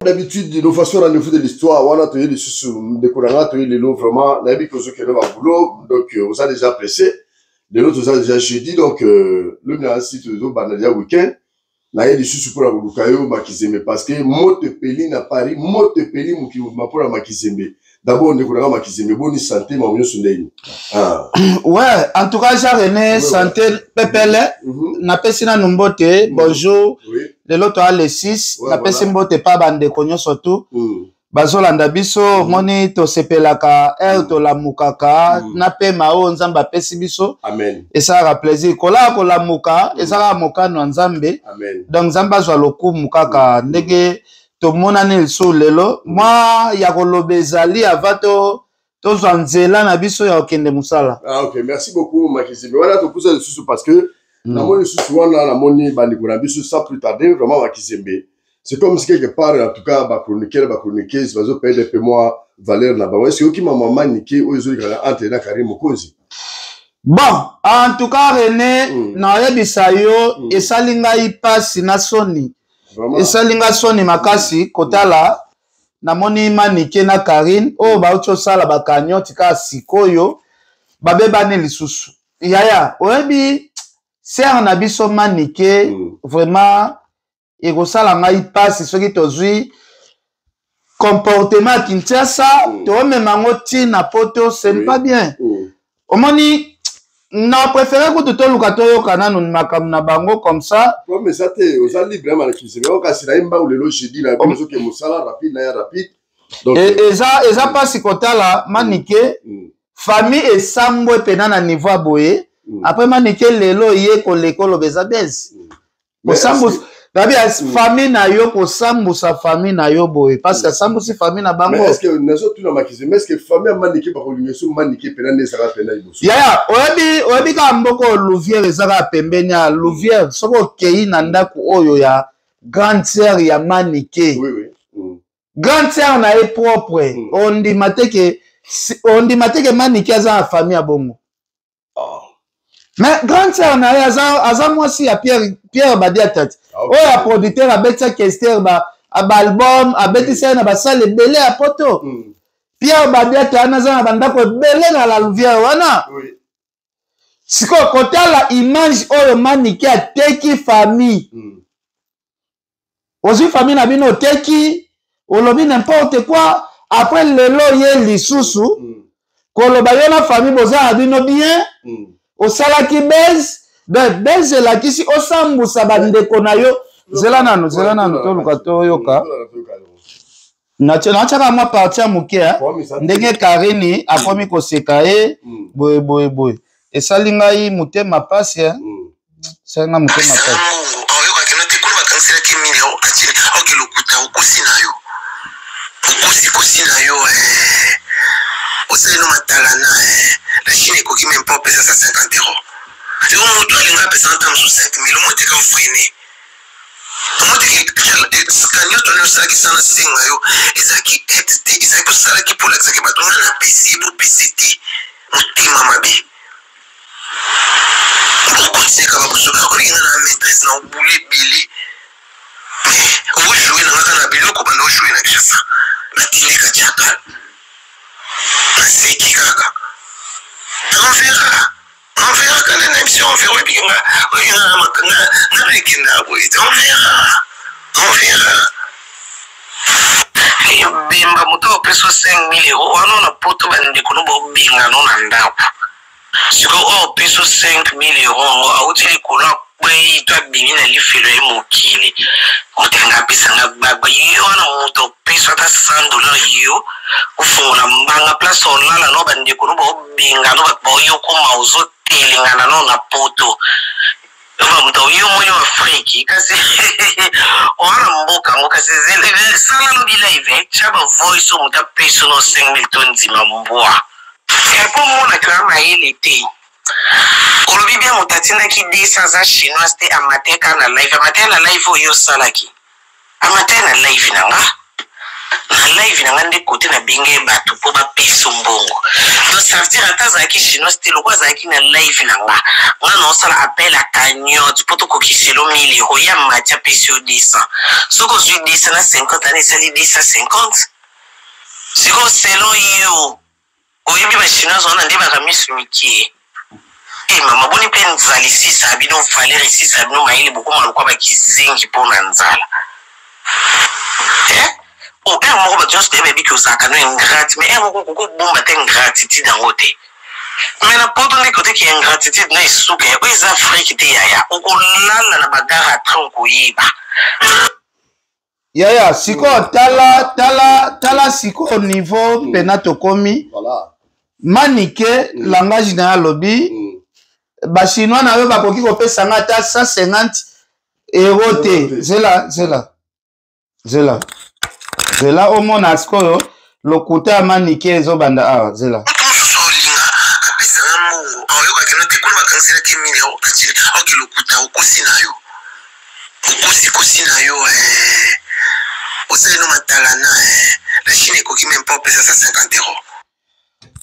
D'habitude, nos façons rendez-vous de l'histoire, on a trouvé des sous de Kouranga, trouvé les lots vraiment, la vie que vous avez au boulot, donc vous avez déjà apprécié. Les autres, vous avez déjà jeudi, donc le site de Banadia week-end. Là, il y a des sous pour la Boukayo, Makizembe, parce que Motepeli n'a pas ri, Motepeli, Moukima pour la Makizembe. D'abord, on est Makizembe, bonne santé, mais on est ouais, en tout cas, Jean-René, santé, Pepele, n'a pas si na numbote, bonjour. Le lot a les 6, n'a pas si mbote pas bande konyo surtout. Bazolanda biso, moni to sepelaka, to la mukaka, na pe mao nzamba pesi biso. Amen. Et ça a plaisir. Kola kola muka, et ça a muka no nzambe. Amen. Donc nzamba zwa loku mukaka, ndege to mona ni so lelo. Moi ya kolobe zali avato to zwanzela na biso ya okende musala. Ah ok, merci beaucoup Makizembe. Voilà to pousa le sous parce que la moni sous wana la moni bandi ko na biso sans plus tarder vraiment Makizembe. C'est comme si quelque part, en tout cas, ma chroniqueuse, va se payer des mois valeur là-bas. Est-ce que qui m'a maman niqué ou ils ont entraîné à Karim Mokozi? Bon, en tout cas, René, na yebisayo, et salinga ipasi na soni. Et salinga soni makasi, kotala, na moni manike na Karine, oh, ba ucho sala ba kanyo, tika sikoyo, ba beba ne lisusu. Yaya, oebi, ser na biso manike, vraiment, et que ça la passe ce qui tozui comportement Kinshasa to même ngoti na poto c'est pas bien omoni na préféré que tout le katoyo kana no makam na bango comme ça mais ça te aux libre vraiment qui c'est ka sila imba ou le jeudi la biso ke musala rapide na rapide donc et ça passe kota la manike famille et sambo pena na niveau boye après manike lelo ye ko lekolo bezabez o sambo Dabia famille na yo ko sambu sa famille na yo boy parce que sambu si famille na bango. Mais est-ce que nazo tu na Makizembe est-ce que famille maniki ba ko luyeso maniki penane saka pena iboso. Ya oyebi ka mboko Louvière ezaka pembeni ya Louvière soko kei na ndaku oyo ya grande sœur ya maniki. Oui. Grande sœur na e propre. On dit mateke maniki aza famille ya bongo. Mais grande sœur na aza moi si ya Pierre Badia tati. Oh ya producteur a bêta Kester ba album a bêta na ba salle belé à poto. Pierre Badia tana za banda ko belé na la Louvière wana. Oui. Siko kota la image oyo maniki a teki famille. Ozi famille na bino teki olobi n'importe quoi après lelo ye lisusu koloba yo na famille boza bino bien. Au salaki bez bez la kisi osambu sabandeko na yo zelana to lukato yoka na chaka mwa partia mukia ndenge Karini akomi koseka e boy esalinga yi mutema pasi senga mutema pasi oyoka kenate kulwa kansela kimilio achile okilukuta ukosinayo ukosinayo oseno matalana la Chine ko qui même pas pesa 50 €. Et on doit aller à peser en sous 5 000 moi t'es comme freiné. Moi t'es scanner ton ça qui s'en a singa yo ezaki était ezaki sala qui pour l'exaki batona na PC pour PCT mutima mabe. Pourquoi c'est comme ça que il na maîtresse na boulé bilé. On jouer na na bilo ko bando jouer na kisa. La télé ka chaka. C'est qui kaka. On verra quand la émission on verra bien on verra bimba muto peso 5 000 € ano na poto bande kuno bo binga no na ndapo siko o peso 5 000 € awuti kuno bwe to bingina lifelo emokile utenga pesa ngabagba yona muto peso ta 100 $ yo ufuna mbanga plus onala no bande kuno bo binga no bo yo ko mauzo telingana no na poto mto yo moyo Afriki kasi ora mboka mukasi zile sala no live chaba voice o muta peso no 5 000 tons mambwa epo mona kama ile te kolobi bia mutatina ki desa za chinois te amateka na live yo salaki amateka na live nanga na live na ngande côté na binge bato po ba peso mbongo donc ça veut dire atazaki chinois style kwa zaki na live na nga ngana osala appel à cagnotte poto ko kiselo 1000 € ya macha peso 10 soko zui 10 na 50 ani sali 10 à 50 siko selo yo oyebi ba chinois on ande ba kamisu mikie mama boni pe nzali sisa bino valeri sisa bino maili boko malukwa ba kizingi po na nzala o moko ba just baby que ça kanu ingrate mais moko ko bomba te ingratitude ngote mais na poto ndi côté qui ingratitude na isuka ya les Afrique te yaya o ko lala na bagara tronko yiba yaya siko tala siko au niveau penato komi voilà manike langage na lobby ba chinois na yo ba koki ko pesa ngata 150 € te zela au mona askoyo lokuta ya manike ezo banda awa zela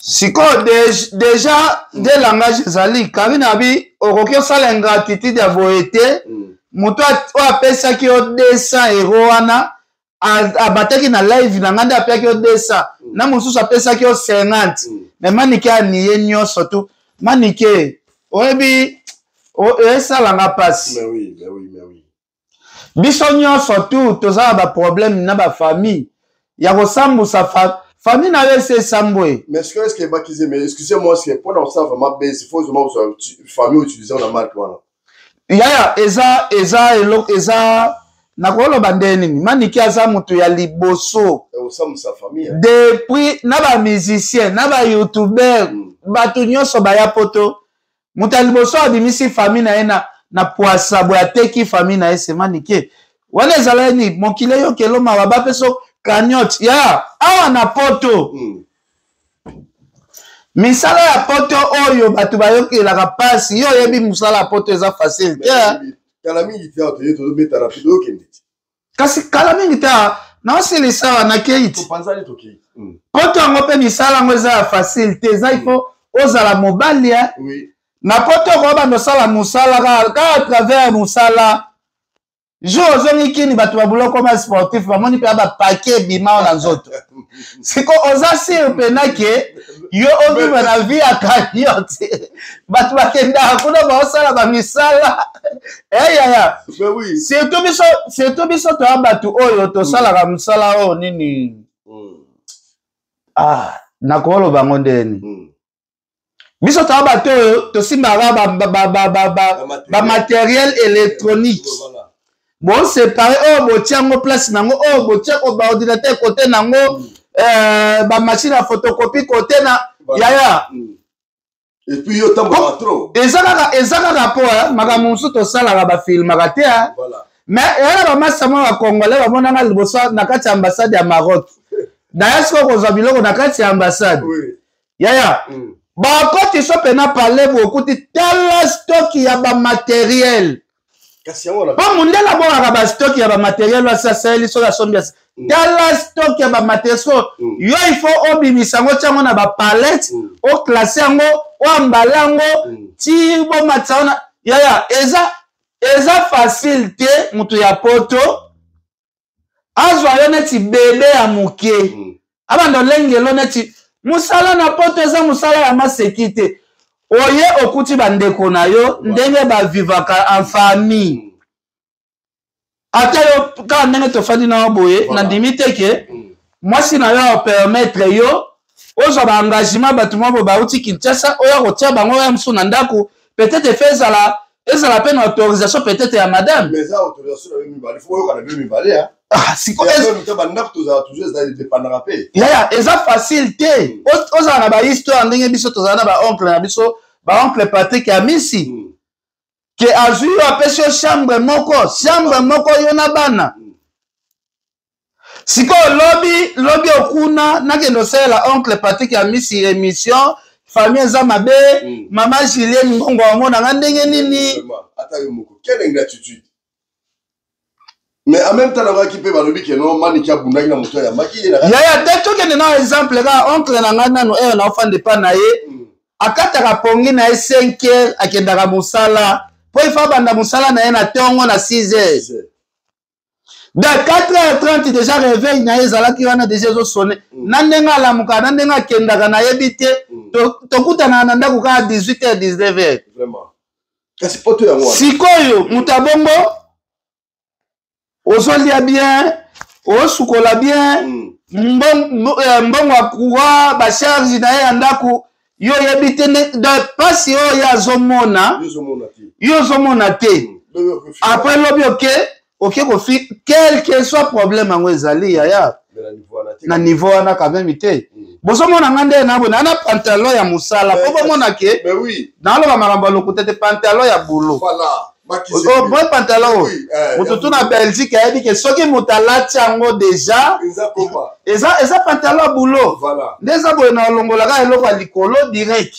siko déjà de langage ezali kari na bi okoki osala ingratitude ya boye te moto oyo apesaki yo 200 € wana abataki na live na ngande apiaki yo 200 na mosusu apesaki yo 50 mais manike aniye nyonso tu manike oyebi esalanga pasi biso nyonso tu tozala baproblème na bafamille ya kosambusa famille na yo ese esambwe mais est-ce que bakize mais excusez-moi c'est pour dans ça vraiment base il faut vraiment famille utiliser la marque wana yaya eza nakoloba nde nini maniki aza moto ya liboso depuis na bamusicien na bayoutubeur bato nyonso baya poto moto ya liboso abimisi famille na ye na poasa boye ateki famille na ye se manike wana ezala nini mokili eyokelo mawa bapeso cagnotte ya awa na poto misala ya poto oyo bato bayokelaka pasi yo oyebi mosala ya poto eza facile kasi kala mingi te naosilisa wana keiti poto yango mpe misala yango eza ya facile te eza ifo ozala mobali na poto okobanda osala mosala kaka travers mosala jour ozongi kini bato babuloko ma sportif bamoni mpe bapake ebima na nzoto siko oza sire mpena ke yo obiba na vie ya cagnotte bato bakendaka kuna baosala bamisala eyaya surtout biso toya bato oyo tosalaka mosala oyo nini nakoloba yango ndeni biso toya bato oyo tosimbaka bamateriel électronique bon séparé oyo botia yango place nango oyo botia baordinateur kote nango bamachine ya photocopie kote na yaya eza kaka po makambo mosusu tosalaka bafilmaka te mais eyana bamasa mwa bakongolais bamonanga liboso na kati ya ambassade ya Maroc daya siko kozwa biloko na kati ya ambassade yaya bakoti so pena pale bokuti tala stoki ya bamateriel po mundele abongaka bastoki ya bamateriel wasi asali soki asombi tala stoki ya bamateriel so yo ifo obimisa yango tiango na bapalete oklase yango oambala yango ti bomatisa wana yaya eza facile te moto ya poto azwa yo neti bebe ya moke abanda olengelo neti mosala na poto eza mosala ya maseki te oye okuti bandeko na yo ndenge bavivaka en famille ata yo kaka ndenge tofandi na yo boye nandimi te ke mwasi na yo opermettre yo ozwa baengagement bato mwa bo bauti Kinshasa oyo kotia bango ya mosusu na ndako peut-être efe ezala mpe na autorisation peut-être ya madame yaya eza facile te ozala na bahistoire ndenge biso tozala na baoncle na biso baoncle Patrick ya misi ke azwi yo apesi yo chambre moko yo na bana sikoyo lobi okuna nakende osalela oncle Patrick ya misi émission famille eza mabe mama Julienne ngongo wamonanga ndenge nini Mais en même temps, on va équiper le bic et non, Maniki a Bundaki na moto ya Maki. Yaya, t'as tout que non exemple là, oncle Nangana no un enfant de panaye. Akataka pongi na 5 heures akendaka musala. Po ifa banda musala na na tongo na 6 heures. De 4h30 déjà réveil na ezalaki wana déjà zo sonné. Nandenga lamuka, nandenga kendaka na yebite. Tokutana na ndako ka 18h 19h. Vraiment. Kasi poto ya mwana. Sikoyo mutabongo ozolia bien, osukola bien, mbongo akuwa ba charge na ye ndako yo yebite de pasi yo ya zomona. Yo zomona te. Après lobi OK ko fi quel que soit problème ngo ezali ya. Na niveau wana quand même te. Bozomona ngande na bona na pantalon ya musala. Po bomona ke. Mais oui. Na lo ba makambo lokute te pantalon ya boulot. Voilà. Oh, bon pantalon. Mututu na Belgique a dit que soki mutalati yango déjà. Eza pantalon boulot. Voilà. Déjà boye na longola ka eloko likolo direct.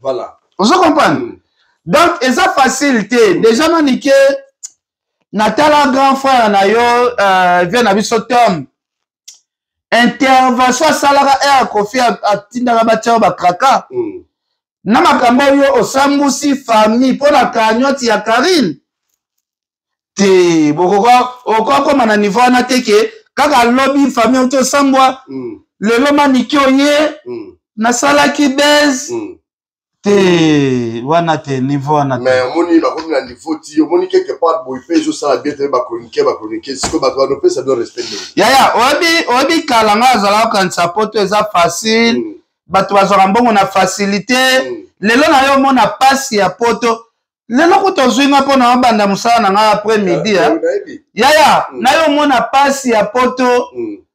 Voilà. Vous comprenez? Donc eza facilité. Déjà manique Natala grand frère na yo vient na biso Tom. Intervention salaka air kofi atinda batia ba kraka. Na makambo yo osambusi famille pona kanyoti ya Karine. Te bokoko okoko na niveau na teke kaka lobby famille to sambwa lelo maniki oye na salaki bez te wana te niveau na. Mais moni ba komi na niveau ti moni quelque part boy pe jo sala bien te ba chroniquer siko ba ko no pe ça doit respecter. Ya obi kalanga zala kan sapoto eza facile. Bato bazora mbongo na facilité. Lelo na yo mona pasi ya poto. Lelo ko tozwinga pona banda musala na nga après midi ya na yo mona pasi ya poto.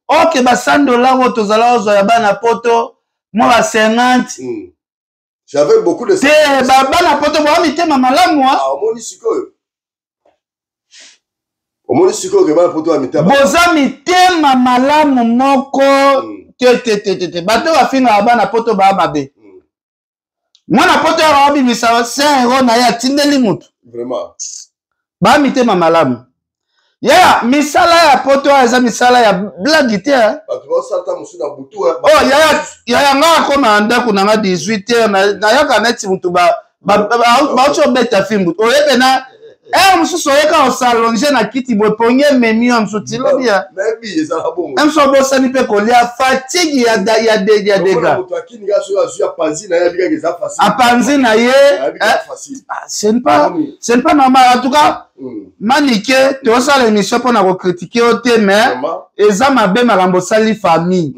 OK ba $100 tozala ozo ya bana poto mo ba 50. J'avais beaucoup de te bana poto ba mitema malamu omoni siko ke bana poto mitema boza mitema malamu moko te bato bafinga bana poto ba mabe. Mwana poto ya wabi misa 5 € na ya tindeli mutu. Vraiment. Ba mitema malamu. Ya misala ya poto eza misala ya blague te. Bato ba salta musu na butu. Oh ya nga ko na ndako na 18h na ya kaneti mutu ba ocho beta film. Oyebe na mususu oyeka osalonge na kiti boy ponye memi on sutilo bia. Maybe ezala bongo. Emso bosani pe kolia fatigue ya dega. Mutu akini ga so ya panzi na ya bika eza facile. Apanzi na ye c'est pas normal en tout cas. Manike to sala émission pour na critiquer au te mais eza mabe makambo sali famille.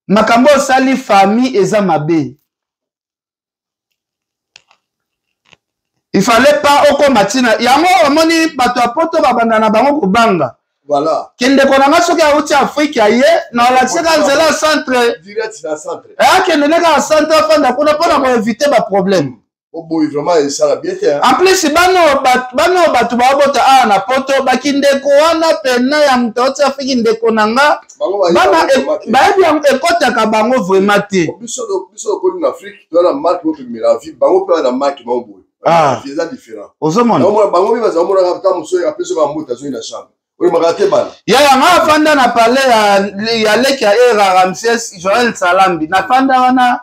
Makambo sali famille eza mabe. Il fallait pas oko matina. Yango omoni bato apoto babanda na bango kubanga. Voilà. Kende konanga soki auti Afrique aye na la tseka nzela centre. Direct na centre. Kende neka centre fanda kuna pona ko éviter ba problème. Obo vraiment ça la bien fait. En plus bano batu babota na poto bakinde ko wana pena ya mtoti Afrique ndeko nanga. Bana baebi ya ekota ka bango vraiment te. Biso ko na Afrique, dans la marque au premier vie, bango pe na marque mambo. C'est différent. Ozomona. Bango bi baza mona kapta muso ya peso ba muta zo ina chambre. Oli makate bana. Ya nga fanda na parler ya leki ya era Ramses Joël Salambi. Na fanda wana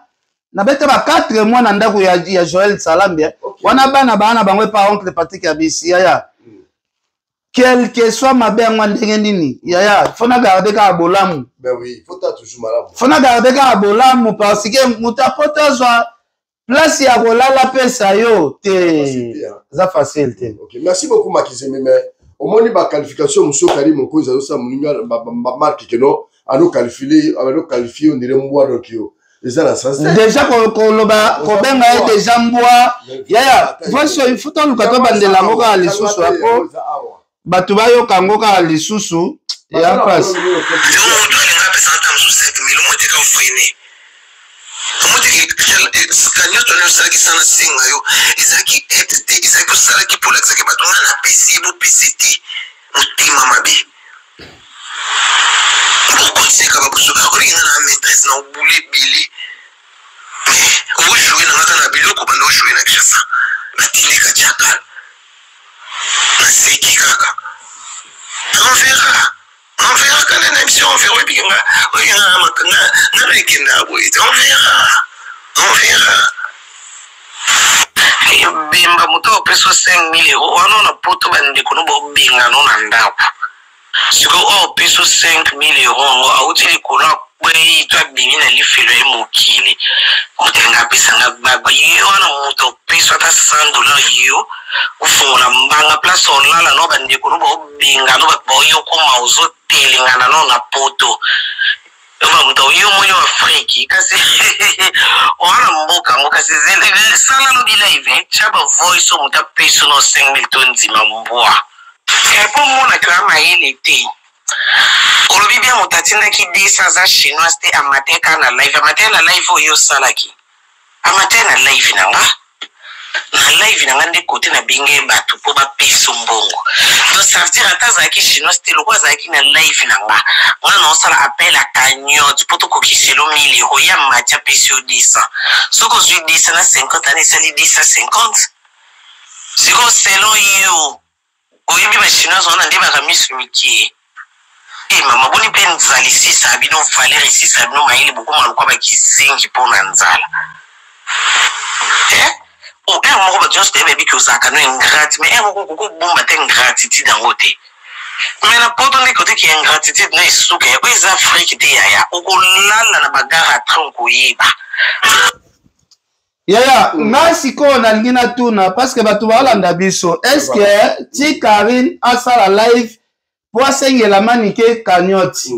na bete ba 4 mois na ndako ya Joël Salambi. Wana bana bango pa oncle Patrick Abisi ya. Quel que soit ma belle ndenge nini. Ya fona garder ka bolamu. Ben oui, faut toujours malamu. Fona garder ka bolamu parce que mutapoto zwa place ya kolala pesa yo te za facile te. OK, merci beaucoup Makizeme mais au moins ba qualification muso kali moko za sa muninga ba marque que non à nous qualifier on dirait mwa donc yo. Déjà ko loba ko benga déjà mbwa ya voici il faut to lukato bandela ngoka lisusu hapo batu bayo kangoka lisusu ya passe Kanyo to no saki sana singa yo izaki etete izaki usala kipola zake batona na PC bo PCT mutima mabe ukonseka babuso oringa na maîtresse na ubule bili ujue na ngata na biloko bando ujue na kishasa batileka chaka na seki kaka On verra quand la émission, on verra. On verra. Bimba muto peso 5,000 euros. On a poto bande kono bo binga no nanda. Siko o peso 5,000 euros. A utili kono kwe to bimina li felo e mokili. Mutenga pesa ngaba yo na muto peso ata $100 yo. Ufunga mbanga place olala no bande kono bo binga no bo yo ko mauzo telingana no na poto. Muto yo moyo Afriki kasi ora mboka sizele sala no live chaba voice o muta peso no 5,000 tonzi mamboa po mona kama ile te olobi bia mutatinda ki disa za chinois te amateka na live oyo salaki amateka na live nanga nde kote na binge batu po ba peso mbongo donc ça veut dire ata zaki chinois te lokwa zaki na live nanga wana no sala appel à cagnotte poto ko kiselo 1,000 euros ya matia peso 10 soko zui 10 na 50 ani sali 10 à 50 siko selo yo oyibi ba chinois wana nde ba kamisu miki mama boni pe nzali 6 abino valeri 6 abino maili boko malukwa ba kizingi po na nzala o mo ba just be que usaka no ingrat mais mo ko bomba te ingratitude dangote mais na poto ne côté qui ingratitude na isuka ya les Afrique te ya o ko lala na bagara tronko yiba yaya nga siko na ngina tuna parce que batu balanda biso est-ce que ti Karine asala live pour asengela manike cagnotte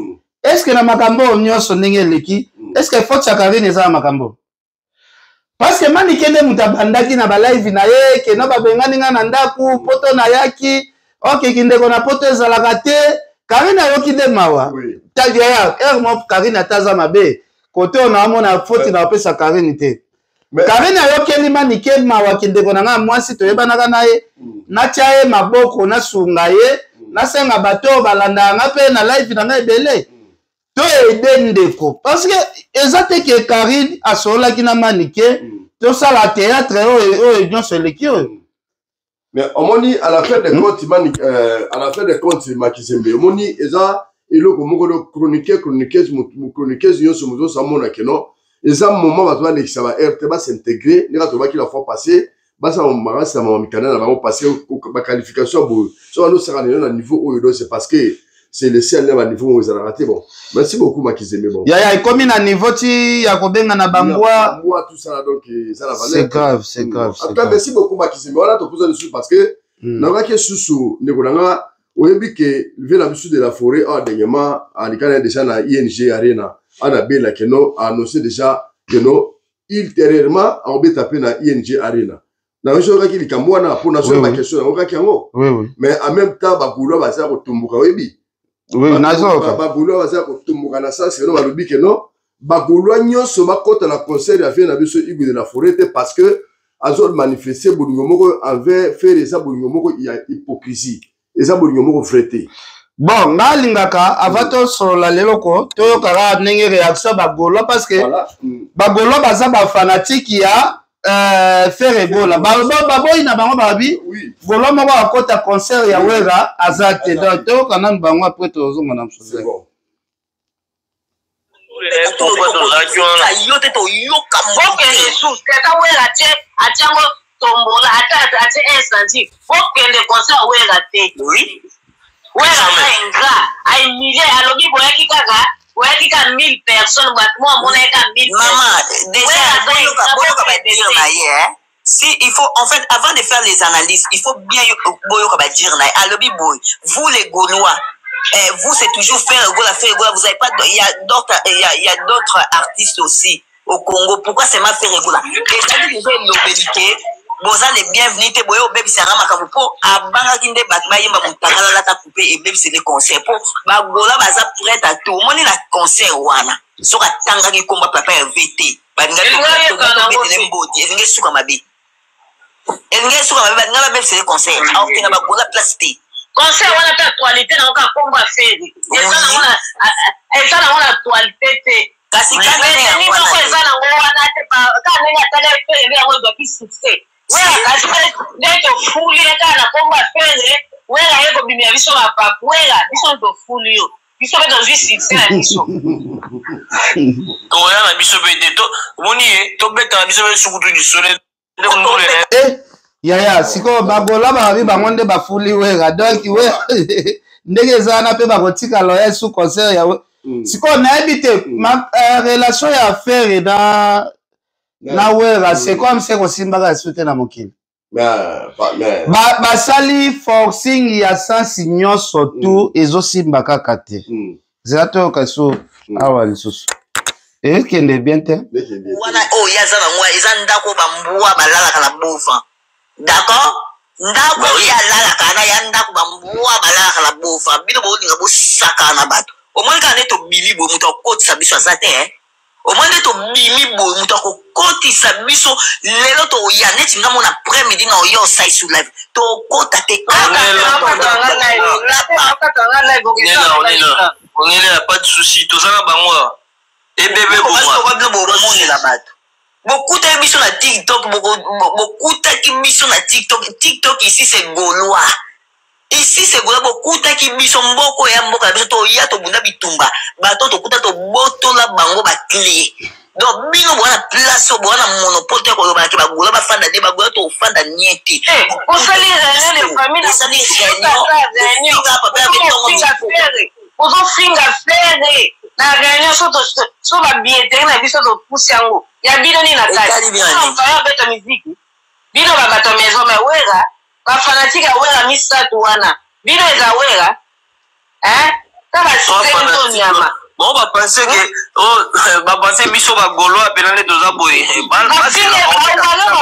est-ce que na makambo nyonso ndenge leki est-ce que faut Karine eza makambo parce que mani kende mutabandaki na ba live na ye ke no babengani nga na ndaku poto na yaki ok kindeko na poto ezalaka te Karine ayoki de mawa tadia ya mo Karine ataza mabe kote on amona faute na opesa Karine te Karine ayoki mani ke mawa kindeko na nga mwasi toyebanaka na ye na tia ye maboko na sunga ye na senga bato balanda nga pe na live na nga ebele to ede ndeko parce que ezate ke Karine asola kina manike to sala théâtre o nyonso leki mais omoni à la fin des comptes Makizembe omoni eza eloko moko do chroniquer nyonso mozo samona keno eza moment bato ba lekisa ba RT ba s'intégrer ne to ba ki la fois passé ba sa marasa ma mikana na ba passer ba qualification bo so no sera na niveau oyo c'est parce que c'est le ciel à niveau où ils ont raté. Bon, merci beaucoup Makizembe. Bon. Il comme à niveau ti ya kobenga na bangwa. Tout ça donc ça la valeur. C'est grave. En tout cas, merci beaucoup Makizembe. Voilà to poser dessus parce que na ke susu nekolanga oyebi ke lever la bisu de la forêt dernièrement à likana déjà na ING Arena. Ana bela que no annoncé déjà que no ultérieurement on va taper na ING Arena. Na ojoka ki likambo na pour na so ma question na okaki yango. Oui. Mais en même temps bakulo baza ko tumbuka oyebi. Oui, nazoka. Bagulwa baza ko tumbuka na sens que no balobi ke no bagulwa nyonso bakota na concert ya na biso ibu de la forêt parce que azol manifester bolingo moko envers faire eza bolingo moko ya hypocrisie eza bolingo moko frete. Bon ngalingaka avato solola leloko toyokaka ndenge réaction bagolwa parce que bagolwa baza ba fanatique ya faire ebola baboyi na bango babi golo moko akota concert ya wera azate donc toyoka nanu bango après tozonga na msuze Ouais, il y a 1000 personnes, moi, mon état 1000 maman, déjà, si il faut, en fait, avant de faire les analyses, il faut bien dire, vous les Gaulois, vous c'est toujours faire vous avez pas, il y a d'autres artistes aussi au Congo. Pourquoi c'est ma faire Gola? Et ça dit déjà l'obéliqué. Boza les bienvenus te boyo baby sarama kabupo abanga kinde batma yimba mutangala la ta couper et baby c'est les concerts pour ba gola baza prêt à tout moni la concert wana soka tanga ki komba papa VT baninga to betele mbodi elinge suka mabe baninga baby c'est les concerts ok na ba gola place te concert wana ta actualité na ka komba feri eza na wana actualité te kasi kana ne ko eza na wana te pa kana ne atale feri ya ngo ba succès. Ouais, parce que dès que fouiller dans la combat faire wera yeko bimia biso na papu wera biso to fulu yo biso be dans succès na biso to ya na biso be de to moni to beta na biso be sukutu du soleil de mundule yaya siko bagola babi bangonde bafuli wera donc we ndenge zana pe bakotika loya sous concert ya siko na ebite ma relation ya affaire na wera c'est comme c'est ko simbaka soute na mokili basali forcing ya sens nyonso tu ezosimba kaka te zela toyoka so awa lisusu ekende bien te wana oyo yaza bango eza ndako bambuwa balalaka na bofa d'accord ndako yalalaka na ya ndako bambuwa balalaka na bofa bino bolinga bosaka na bato omoi kaka nde tobimi boye moto akotisa biso aza te omoi nde tobimi boye moto akokotisa biso lelo toya neti nga mona après-midi na oyo osaisu live tokota te ongelela pas de souci tozala bango ebebe bomonela bato bokutaki biso na TikTok bokutaki biso na TikTok ici c'est Gaulois ici c'est Gaulois bokutaki biso mboko ya mboka biso toya tobunda bitumba bato tokuta tobotola bango baklie donc bino bwana place bwana monopole te koyobaki bagola bafanda te bagola tofanda nieti osali réunion de famille osali réunion ozofinga fere na réunion so babilleteri na biso topusi yango ya bino nini na katiaya beto miziki bino babato maison me wera bafanatike ya wera misatu wana bino eza wera kaka sisento nyama bon bapense ke bapense biso bagolo apena nde toza boye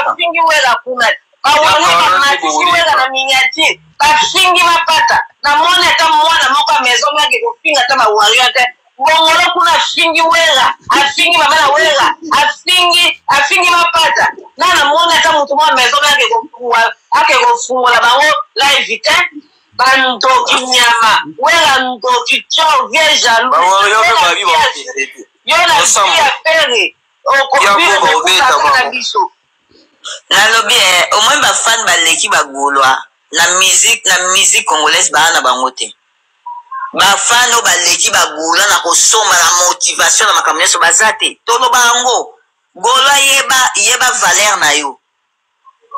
bafingi wera kuna bawane bamatisi wera na miniature bafingi mapata namoni ata mwana moko ya maison meke kofinga ata bawario te ngongolo kuna afingi wera afingi mama na wera afingi mapata na namoni ata motu mwa maison ake kofungola bango live te bandoki nyama wera ndoki tio vie jaloux yo na bia pere okobina biso nalobi omoi bafane baleki bagolwa na musique congolaise baa na bango te bafane oyo baleki bagolwa na kosomba na motivation na makambo nyonso baza te toloba yango golwa yeba valeur na yo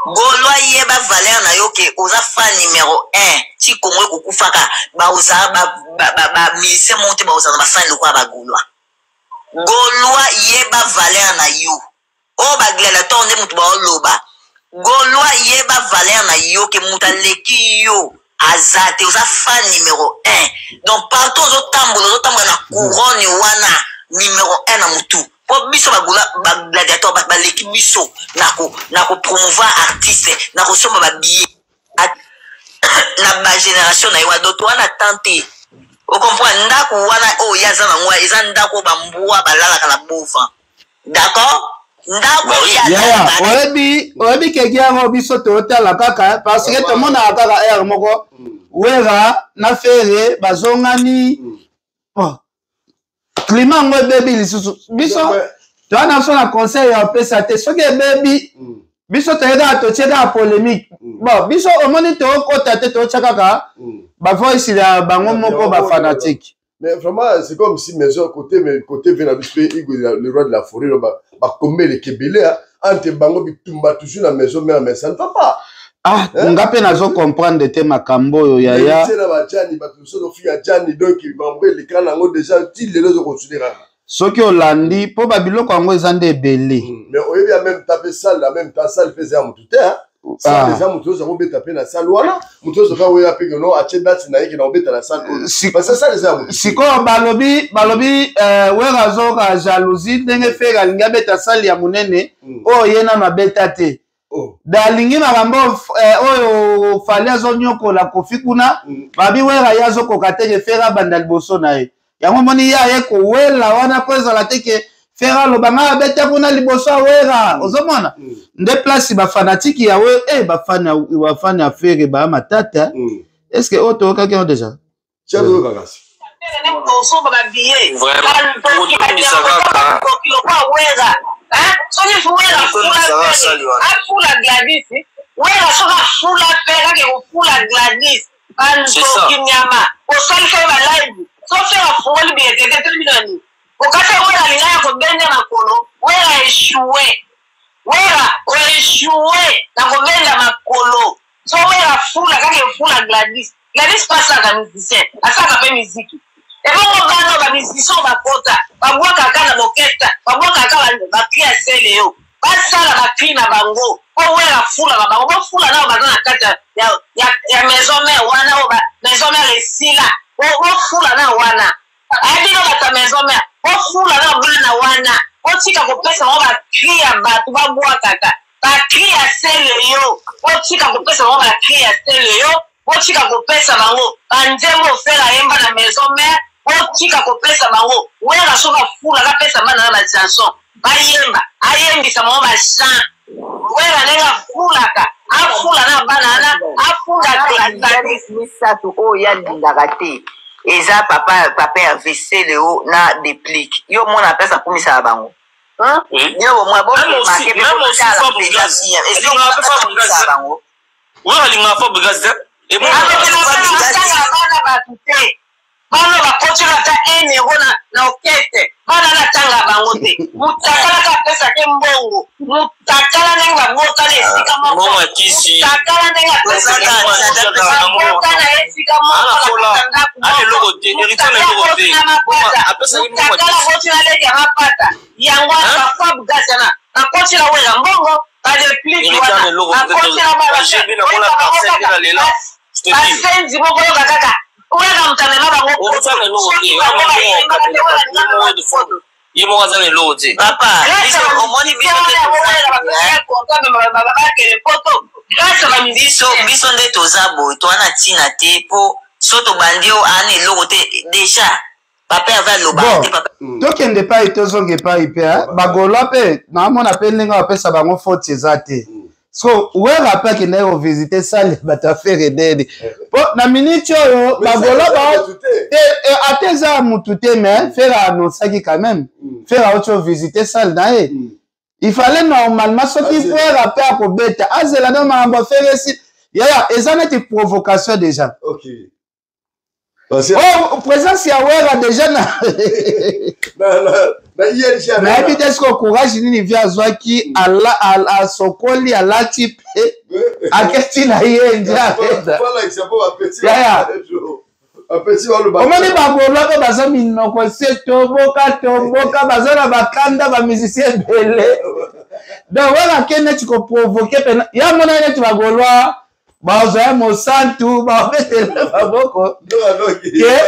golwa yeba valeur na yo ke oza fan numéro 1 ti kongo ekokufaka baozala bamise monte baozala na bafane lokola bagolwa golwa yeba valeur na yo oyo bagladiateur nde motu baoloba golwa yeba valeur na yo ke motu aleki yo aza te oza fan numéro 1 donc partout ozotambola na couronne wana numéro 1 na motu po biso bagladiateur baleki biso na kopromouvoir artiste na kosomba babillet na bagénération na ye wana doto wana tante okomprendre ndako wana oyo yaza nango eza ndako bambuwa balalaka na bofa d'accord ndako yaya oyebi keki yango biso totala kaka parce que tomonaka kaka aire moko wera na fere bazongani climat yango ebebi lisusu biso towana biso na conseil ya opesa te soki ebebi biso toyekaka totiekaka polémique bon biso omoni tookota te totya kaka bavoice ya bango moko bafanatique. Mais vraiment, c'est comme si maison côté Vénabispe, le roi de la forêt, comme les Kébélé, entre Bango Bitumba, toujours la maison, mais ça ne va pas. Ah, on va pas nous comprendre de tes macambo, yaya. C'est la Djani, donc il m'a envoyé les canaux déjà, il les a considérés. Ce qui est landi, pour Babylone, quand on est belé. Mais on a même tapé ça, la même salle faisait un tout ça déjà mutuzo za robeta pe na salle wana mutuzo ka weya pe no achenda na yeke na obeta na salle parce que ça les a siko balobi wera zo ka jalousie ndenge fera linga beta salle ya munene o yena mabeta te dalingi makambo oyo fali azo nyokola kofi kuna babi wera yazo kokateke fera banda liboso na ye yango moni ya ye ko wela wana ko ezala teke fera lobanga beta kuna liboso wera ozomona nde place ba fanatique ya we bafana ya fere ba matata est-ce que auto ka ke déjà chalo kakasi banzo kinyama osali fa ba live so faire afongoli bien tete binani okata wera lingaya ko benda makolo wera échoué na ko benda makolo so wera fula kake fula Gladys passe à la musicien asaka pe musique et bon bano ba musicien ba kota ba bwa kaka na boketa ba bwa kaka ba cria seleo ba sala ba pina bango ko wera fula ba bango ba fula na ba na kata ya maison mère wana ba maison mère esila wo fula na wana abino bata maison mère wo fula na bana wana wo tika ko pesa wo ba cria ba tu ba bwa kaka ba cria seleo wo tika ko pesa wo ba cria seleo Ochika kopesa bango anjemo fera yemba na maison mère ochika kopesa bango wera soka fula ka pesa bana na chanson bayemba ayembi sama ba chant wera nenga fula ka afula na bana na afula ka misatu o ya ndingakate eza papa AVC leo na déplique yo mona pesa kumisa bango yo mwa bo marqué bango wera linga fa bugaza et moi bana bakotika ta ene bona na okete bana na tanga bango te mutakala ka pesa ke mbongo mutakala nenga bota le sika mo mutakala nenga pesa ka bota na esika mo ale logo te eritone logo te apesa ni mo bota na le ya mapata yango ba kwa bugasa na kochira wela mbongo ba de plus wana akochira ba jebi na kola parcelle na lela asenzi moko kaka wega mtanema bango utane logo ye mo wazane logo te papa biso omoni biso nde tozabo toana tina te po soto bandio ane logo te déjà papa ava loba te papa tokende pa tozonge pa ipe bagolo pe na mona pe ndenge apesa bango faute eza te so wera pa ki na visiter salle bata faire dede po na minute oyo bagolo ba ateza mutu te mais faire annoncer qui quand même faire autre visiter salle na il fallait normalement ce qui wera pa ko beta azela na mambo faire si ya ezana ti provocation déjà OK oh présence ya wera déjà na na ebidesko courage nini via zwaki ala sokoli alati pe aketi na ye ndia omoni bagolo pe baza minoko se toboka baza na bakanda bamusicien ebele donc wera ke neti koprovoke pena ya mona neti bagoloa bazoya mosantu babetele baboko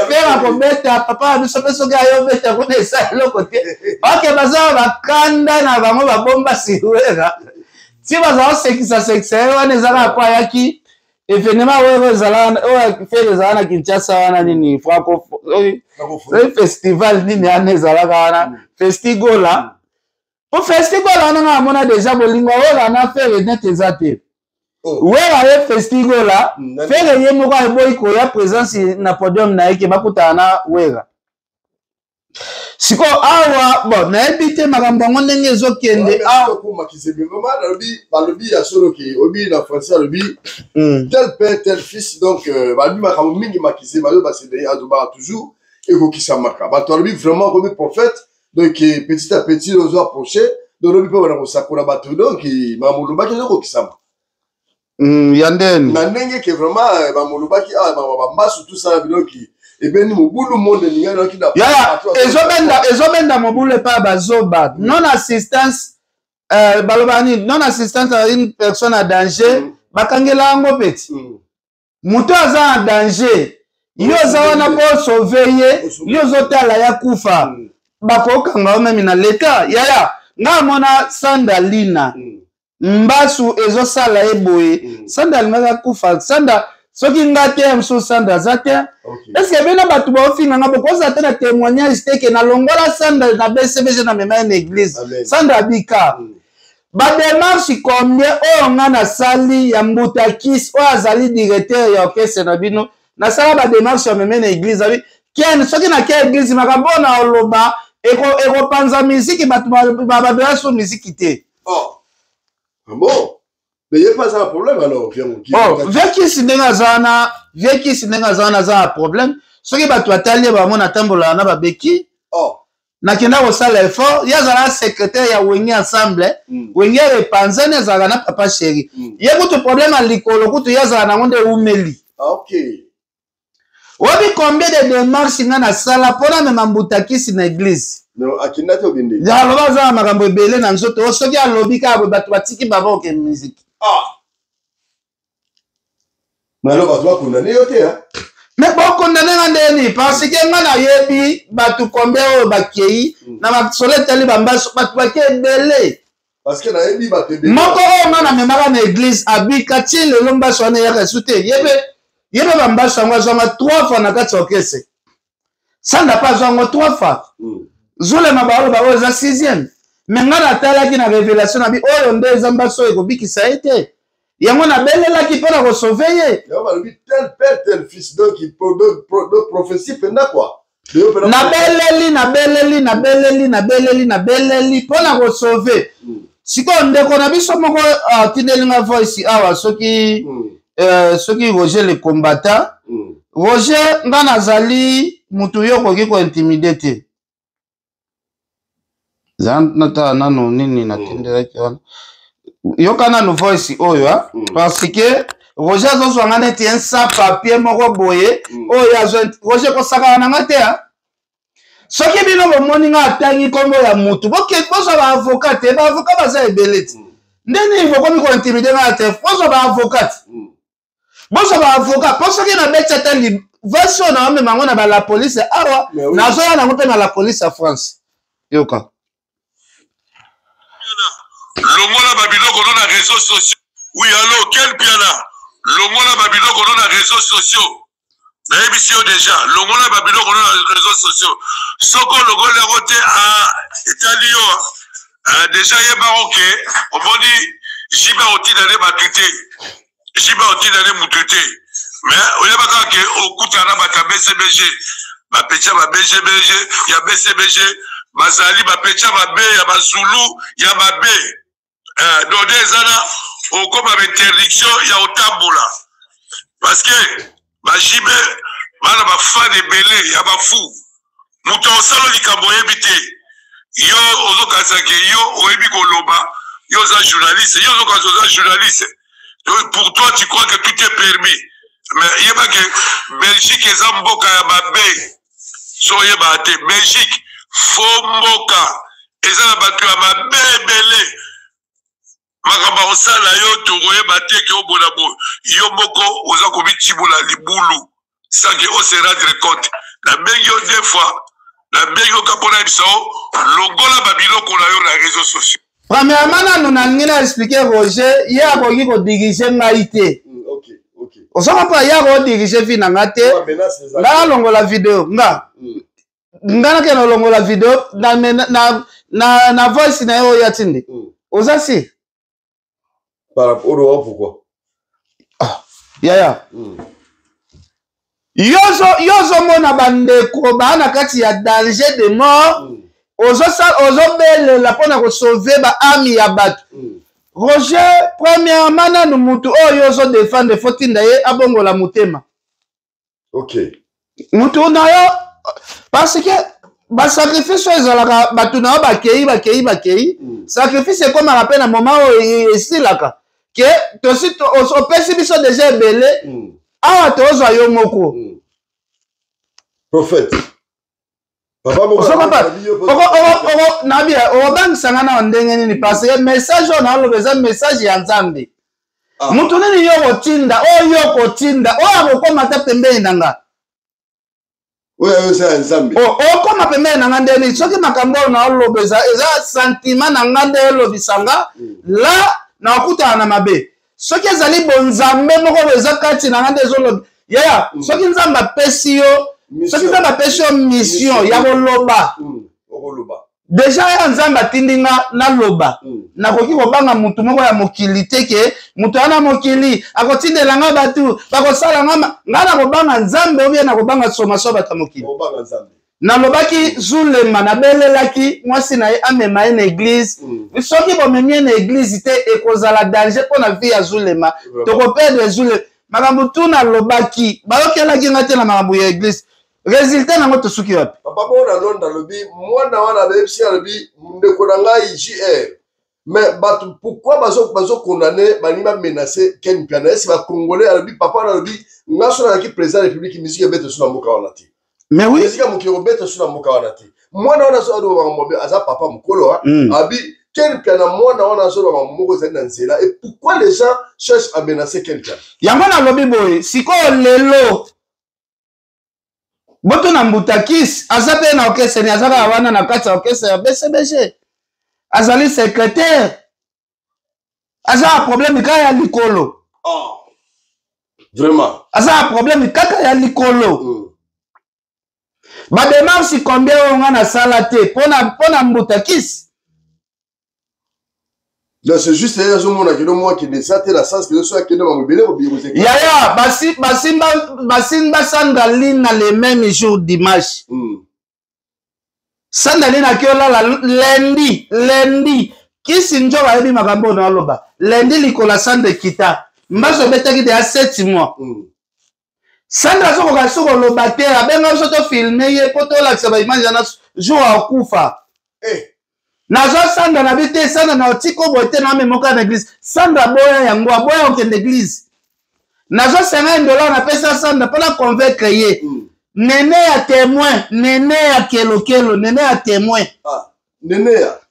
fera kobeta papa biso mpe soki ayobeta kuna esala eloko te oke baza bakanda na bango babomba siwera ti baza kosekisa ye wana ezala po ayaki evenema oyo fere ezala na kinshasa wana nini franco festival nini wana ezalaka wana festigola po festigola wana nga amona deja bolingo oyo ana fere nete eza te wera ye festigola fere ye moko ayeboyi koya présence na podium na ye ke bakutana na wera siko awa bon nayebi te makambo yango ndenge ezokende balobi ya solo ke obi na français alobi tel père tel fils donc balobi makambo mingi makise balobi basedei azobaka toujours ekokisamaka bato alobi vraiment komi prophète donc petit à petit ozo approché donc lobi mpe bana kosakola bato donc makambo olobaki ezokokisama yandeni na ndenge ke vraiment bamolobaki bambasu tout ça biloki ebeni mobulu monde ningana ki na ezobenda mobulu epa bazoba non assistance balobani non assistance à une personne à danger bakangela yango peti moto aza en danger yo oza wana po sauve ye yo ozotala ya kufa bakokanga yo meme na leta yaya nga mona Sandalina mbasu ezosala ye boye Sanda alingaka kufa Sanda soki nga te mso Sanda aza te eske bena bato baofinga nga bokoza te na témoignage te ke nalongola Sanda na BCBG na mema na église Sanda abika bademarche combien oyo nga nasali ya Mbutakis oyo azali directeur ya orchestre na bino nasala bademarche ya mema na église abi ken soki na ke église makambo na oloba ekopanza miziki bato babeya so miziki te bon Mais il n'y a pas un problème alors. Oh, veki sindenga zana za problème. Ce qui va toi tailler ba mona tambola na ba beki. Oh. Na kenda ko sala effort, ya zala secrétaire ya wengi ensemble, wengi repanzane zala na papa chéri. Ye ko to problème à likolo ko to ya zala na ngonde umeli. OK. Obi combien de démarches na sala pona me mambutakisi na église. Non, akina to binde. Ya lo baza makambo ebele na nzoto, soki alobi ka bato batiki baba ke musique. Ah. Mais alors, tu vas condamner, hein? Mais bon, condamner ngandeni parce que ngana yebi batu combien o bakei na maksolete tali bambaso batu bakei belé. Parce que na yebi batu belé. Moko ngana memara na église abika ti le lomba so na ya resute yebe bambaso ngwa zonga 3 fois na kati okese. Ça n'a pas zonga 3 fois. Zule mabalo ba oza 6e. Mais ngana tala ki na révélation na bi oyo nde zambaso ekobikisa ete. Yango na belela ki pona ko sauver. Yango ba tel père tel fils donc il prophétie penda quoi. Na beleli pona ko sauver. Siko ndeko na biso moko tinelinga voice awa soki Roger le combattant. Roger ngana zali mutu yoko ki ko intimider te. Nata nano nini na tindela ki wana. Yokana no voice oyo parce que Roger zo ngane ti un sans papier moko boye oyo Roger ko saka na ngate soki bino bo moninga atangi kombo ya mutu boke boso ba avocat ba avocat baza ebeleti ndeni bo komi ko intimider ngate boso ba avocat parce que na betcha tali version na me mango na ba la police arwa na zo ya na ngope na la police à France yoka Longola babiloko dans les réseaux sociaux. Oui, allô, quel piana? Longola babiloko dans les réseaux sociaux. L'émission déjà. Longola babiloko dans les réseaux sociaux. Soko longola roté à Italio. Déjà, il y a baroque. On va dire, j'y vais au titre d'aller m'attiter. J'y vais au titre d'aller m'attiter. Mais, on y a pas qu'à au coup de la BCBG. Ma pétia, ma BGBG. Il y a BCBG. Ma Zali, ma pétia, ma B. Il y a ma Zulu. Il y a ma B. Dans des années, comme avec interdiction, il y a au tamboula. Parce que, ma jibe, ma fan de belé, il y a ma fou. Mouton salo li kamboye bité. Yo, ozo kasake, yo, oebi koloba, yo, za journaliste, yo, ozo journaliste. Donc, pour toi, tu crois que tout est permis. Mais, il y a pas que Belgique et Zamboka, il y a ma bé. Soyez batté. Belgique, Fomboka, et ça, battu à ma bé belé. Makamba osala yo tokoye bateke o bonabo yo moko oza kobichibola libulu sans que on se rendre compte na bengi deux fois na bengi kapona biso longola babiloko na yo na réseaux sociaux. Premièrement nous n'angina expliquer Roger ya boki ko diriger ngaité. OK. Osaka pa ya ko diriger fi na ngate. Na longola vidéo nga. Ngana ke na longola vidéo na voice na yo ya tindi. Osasi par rapport au pourquoi? Yaya. Yozo mona bandeko bana kati ya danger de mort. Ozo belle la pona ko sauver ba ami ya bato. Roger premièrement na mutu yozo défendre fotinda ye abongola mutema. OK. Mutu na yo parce que ba sacrifice ezalaka bato na bakei. Sacrifice comme rappelle na moment où esilaka. Que tosi au pesi biso déjà belé awa tozo yo moko prophète papa moko nabi o bangsanga na ndenge nini parce que message on a le message ya nzambe mutu nini yo kotinda o ko mata pembeni nanga oyo sa nzambe o ko ma pembeni nanga ndeni soki makambo na lobeza eza sentiment na ngande lobisanga la na okuta na mabe soki ezali bonzambe moko beza kati na ngande zolo yaya soki nzamba pesi yo soki nzamba pesi yo mission ya koloba déjà ya nzamba tindinga na loba na koki kobanga mutu moko ya mokili teke mutu ana mokili akotindela nga batu bakosala nga na kobanga nzambe obie na kobanga soma so bata mokili kobanga nzambe nalobaki Zulema nabelelaki mwasi na ye amema ye na église soki bomemi ye na église te ekozala danger mpo na vie ya Zulema tokoperdre Zulema makambo tu nalobaki bayokelaki nga te na makambo ya église résultat nango tosuki wapi papa bona londa lobi mwana wana bebsi lobi ndeko na ngai JR mais batu pourquoi bazo condamner bani ba menacer Ken Piana si ba congolais lobi papa na lobi ngaso na ki président de la république musique bête sur la moka wana te mais oui musique mukiro bête sur la moka wana te mwana wana so ado ba mobe aza papa mukolo abi Ken Piana mwana wana so ba moko zana nzela et pourquoi les gens cherchent à menacer Ken Piana yango na lobi boy siko lelo boto na Mbutakis azape na orchestre ni azaka wana na kati ya orchestre ya BCBG azali secrétaire aza problème kaka ya likolo vraiment aza problème kaka ya likolo ba démarche combien on a sala te pona Mbutakis donc c'est juste là je mona que moi qui desate la sens que soit que dans mobile au bureau c'est yaya basimba sandaline na le même jour dimanche sandaline akiola la lundi kisi njo bayebi makambo na loba lundi likola sande kita mbaso betaki de 7 mois sandra soko kasoko loba te abenga soto filmer ye poto la sa ba image na jour akufa nazo sanda na bite sanda na otiko bote na memoka na église sanda boya yango boya okende église nazo $50 na pesa sanda pona convaincre ye nene ya témoin nene ya kelokelo nene ya témoin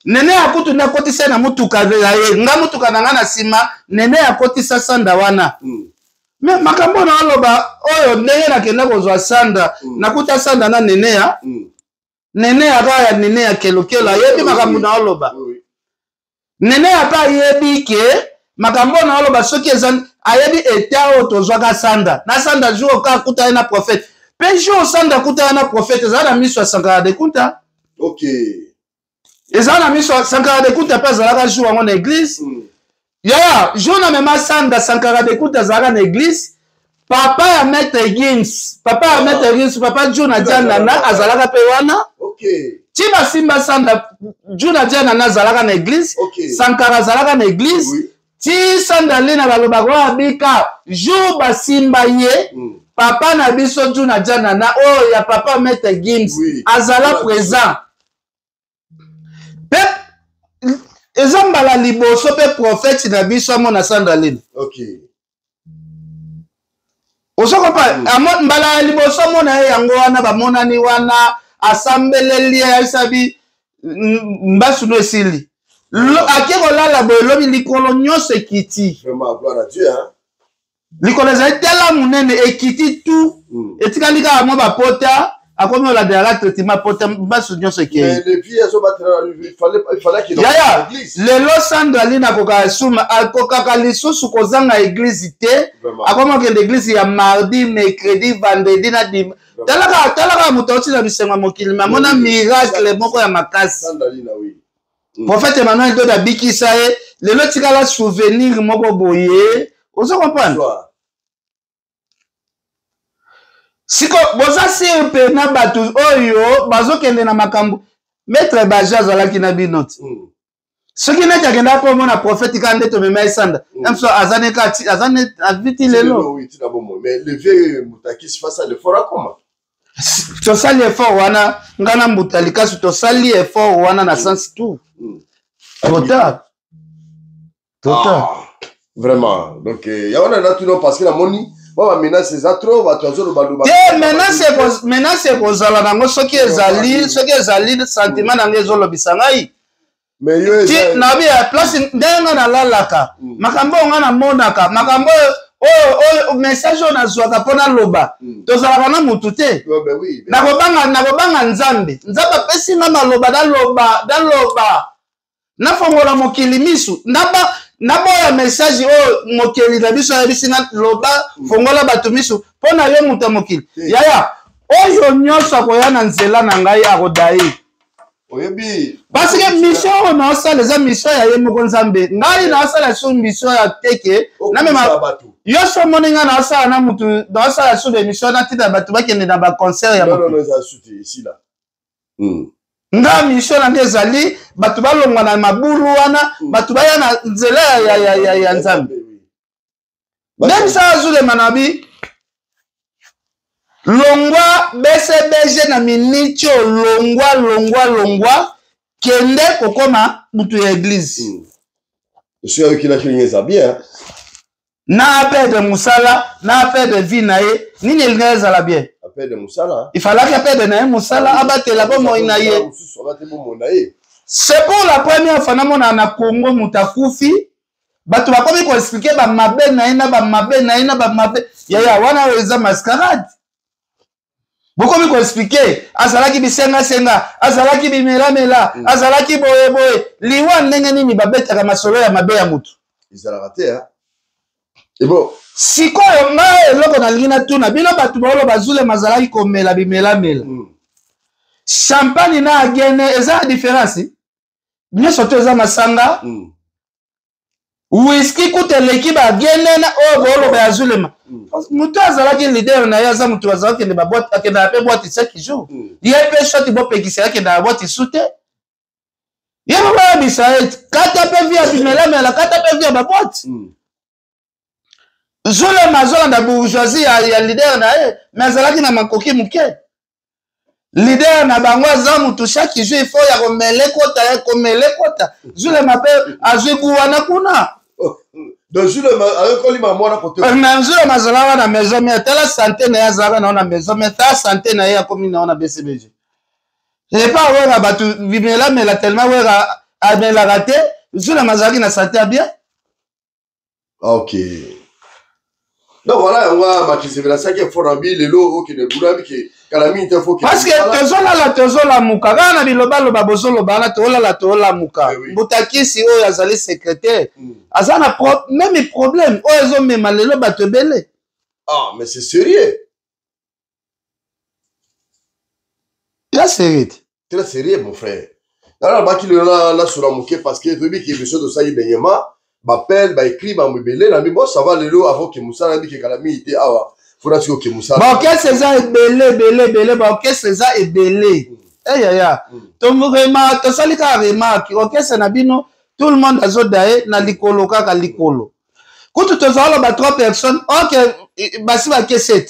nene ya kutu na kotisa na mutuka ye nga mutuka na nga na sima nene ya kotisa sanda wana me makambo na aloba oyo ndenge na kenda kozwa sanda nakuta sanda na nene ya nene ya kaya nene ya kelokelo ayebi makambo na oloba nene ya pa ayebi ke makambo na oloba soki eza ayebi eta oyo tozwaka sanda na sanda jour oka kuta ye na prophète pe jour sanda kuta ye na prophète eza na miso ya Sankara de Kunta eza na miso ya Sankara de Kunta mpe azalaka jour yango na église yaya jour na mema sanda Sankara de Kunta azalaka na église papa ya Maître Gins papa Juna Diana azalaka pe wana ti basimba sanda Juna Diana azalaka na église Sankara azalaka na église ti Sandaline balobaka wana bika jour basimba ye papa na biso Juna Diana oyo ya papa Maître Gins azala présent pe eza mbala liboso pe prophète na biso amona Sandaline osokopa mbala ya liboso mona ye yango wana bamonani wana asambeleli ya sabi mbasuno esili ake kolala boye lobi likolo nyonso ekiti likolo ezali tela monene ekiti tu etikali kaka mwa bapota akomi olandela traitement pota mbasu nyonso ekei yaya lelo Sandaline akokaka lisusu kozanga église te akomi okende église ya mardi mercredi vendredi na dimanche talaka moto auti na bisengo ya mokili me amona miracle moko ya makasi prophète Emmanuel Dodo abikisa ye lelo tikala souvenir moko boye ozo comprendre siko boza simpe na batu oyo bazokende na makambo Maître Baja azalaki na binoti soki neti akenda mpo mona prophète ka nde tomema esanda namso azane aviti lelo tosali effort wana nga na Mbutali kasi tosali effort wana na sens tout total vraiment donc ya wana na tuno parce que la moni menace eza trop menace ekozala nango soki ezali sentiment nango ezolobisa ngai nabi ya place ndenge nalalaka makambo oyo nga namonaka makambo oyo message oyo nazwaka mpo naloba tozalaka na mutu te nakobanga nzambe apesi nga maloba daloba nafongola mokili misu naboya message oyo mokili na biso ayebisi nga loba fongola bato misu mpo na yo moto ya mokili yaya oyo nyonso akoya na nzela na ngai akodayi parce que mission oyo naosala eza mission ya ye moko nzambe ngai naosala so mission ya teke namema yo so moni nga naosala na mutu naosala so de mission natina bato bakende na baconcert ya nga mission na ngezali batu balongwa na mabulu wana batu baya na nzela ya nzambe même ça azule manabi longwa BCBG na minicho longwa kende kokoma mutu ya église je suis qui na bien na appel de musala na appel de vie na ye nini elingeza la bien appel de musala il fallait appel de na musala abatela bomo na ye c'est pour la première fois na Congo mutakufi batu bakomi ko expliquer ba mabe na ina ba mabe ya wana weza mascarade bokomi ko expliquer azalaki bisenga azalaki bimela azalaki boye liwa ndenge nini babetaka masolo ya mabe ya mutu izala te hein. Et bon, sikoyo nga eloko na lina tuna bino batu baolo bazule mazalaki komela bimela champagne na agene eza différence nyoso to eza masanga whisky kuteleki ba agene na o baolo ba azulema mutu azalaki leader na yaza mutu azalaki ne ba boîte akenda pe boîte chaque jour ye pe shoti bo pekisi yake na boîte sute ye ba bisaet kata pe via bimela kata pe via ba boîte Zule mazola na bourgeoisie ya leader na ye, mais azalaki na makoki muke. Leader na bangwa za mutu chaque jour il faut ya komele kota. Zule mape azwiku wana kuna. Donc Zule akoli mamona kote. Na Zule mazola wana maison mais tala santé na ya zala na maison mais ta santé na ya komi na BCBG. Je pas wera batu vimela mais la tellement wera a bien la raté. Zule mazaki na santé bien. OK. Donc voilà, on va makiser la cinquième fois rambi le lot qui ne boulabi qui kalami te faut parce que tozola muka kana bilobalo babozolo bana tola muka butaki si o yazali secrétaire azana même problème o ezo mema lelo batebele ah mais c'est sérieux là sérieux très sérieux mon frère alors baki le la sur la muke parce que tu qui besoin de ça y benyema m'appelle ba écrit ba mbele na bon ça va le lot avant que Moussa na bi que kalami était awa faudra que Moussa bon que César est belé bon que César est belé ya to vraiment to salika remarque OK c'est na bino tout le monde azodae na likolo kaka likolo kutu to zalo ba 3 personnes OK basi ba ke 7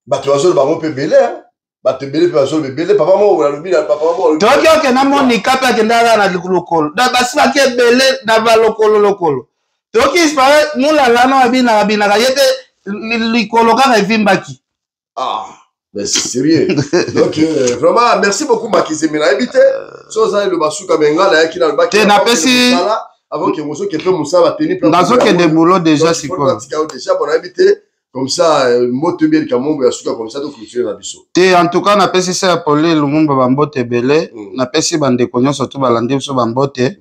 ba to azolo ba mo pe belé hein ba te belé pe azolo belé papa mo la lobi na papa mo to OK na moni kapa ke ndara na likolo da basi ba ke belé na ba lokolo to OK ispare mula lana abina yete likolo kaka evimbaki ah mais c'est sérieux donc vraiment merci beaucoup Makizemi na habité so ça le basuka bengala yaki na baki na pesi avant que Moussa kepe Moussa va tenir dans que des boulot déjà c'est quoi déjà bon habité comme ça moto bien kamombo ya suka comme ça to fonctionner na biso te en tout cas na pesi ça Paulé Lumumba bambote belé na pesi bande konyo surtout balande so bambote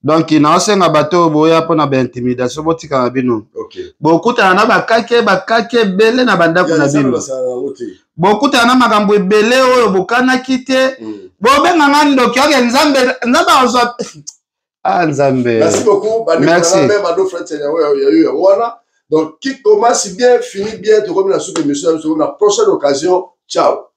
donc na osenga bato boya pona ba intimidation botika na bino OK bokuta na bakake belé na bandako na bino bokuta na makambo ebele oyo bokana kite bobenga ngando kyoke nzambe ozo nzambe merci beaucoup merci même ado frère ya wana donc qui commence bien finit bien to comme la soupe émission sur la prochaine occasion ciao